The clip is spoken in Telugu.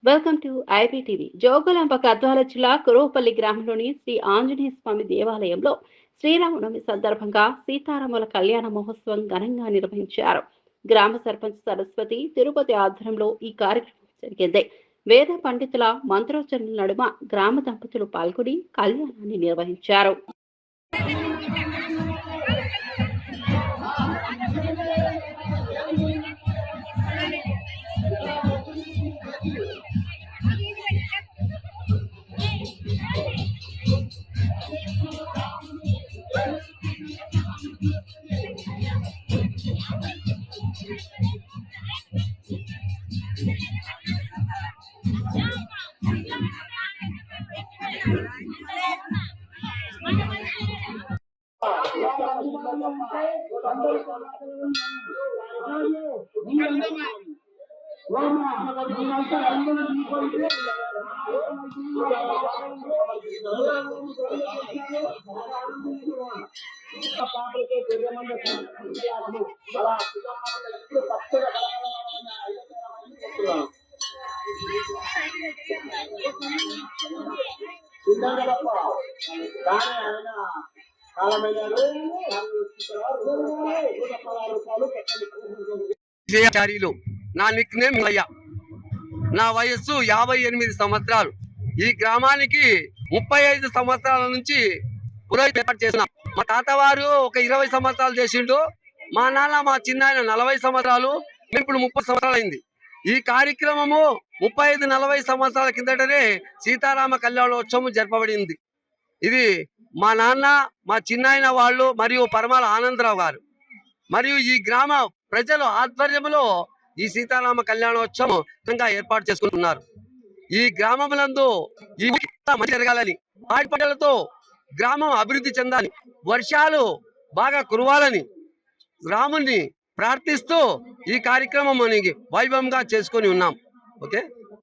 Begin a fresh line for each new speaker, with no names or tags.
Welcome to IBTV. Jogulamba Gadwal జిల్లా కురువపల్లి గ్రామంలోని శ్రీ ఆంజనేయ స్వామి దేవాలయంలో శ్రీరామనవమి సందర్భంగా సీతారాముల కళ్యాణ మహోత్సవం ఘనంగా నిర్వహించారు. గ్రామ సర్పంచ్ సరస్వతి తిరుపతి ఆధ్వర్యంలో ఈ కార్యక్రమం జరిగింది. వేద పండితుల మంత్రోచ్చరణల నడుమ గ్రామ దంపతులు పాల్గొని కళ్యాణాన్ని నిర్వహించారు.
నా నిక్ నేమ్ అయ్యా. నా వయస్సు 58 సంవత్సరాలు. ఈ గ్రామానికి 35 సంవత్సరాల నుంచి పురోహిత ఏర్పాటు చేసిన మా తాతవారు ఒక 20 సంవత్సరాలు చేసిండు. మా నాన్న మా చిన్నాయన 40 సంవత్సరాలు, మేము ఇప్పుడు 30 సంవత్సరాలు అయింది. ఈ కార్యక్రమము 35-40 సంవత్సరాల కిందటనే సీతారామ కళ్యాణోత్సవం జరపబడింది. ఇది మా నాన్న మా చిన్నాయన వాళ్ళు మరియు పరమాల ఆనందరావు గారు మరియు ఈ గ్రామ ప్రజల ఆధ్వర్యంలో ఈ సీతారామ కళ్యాణోత్సవం ఏర్పాటు చేసుకుంటున్నారు. ఈ గ్రామములందు ఈ మంచి జరగాలని, పాడి పంటలతో గ్రామం అభివృద్ధి చెందాలని, వర్షాలు బాగా కురవాలని రాముని ప్రార్థిస్తూ ఈ కార్యక్రమం వైభవంగా చేసుకొని ఉన్నాం. ఓకే.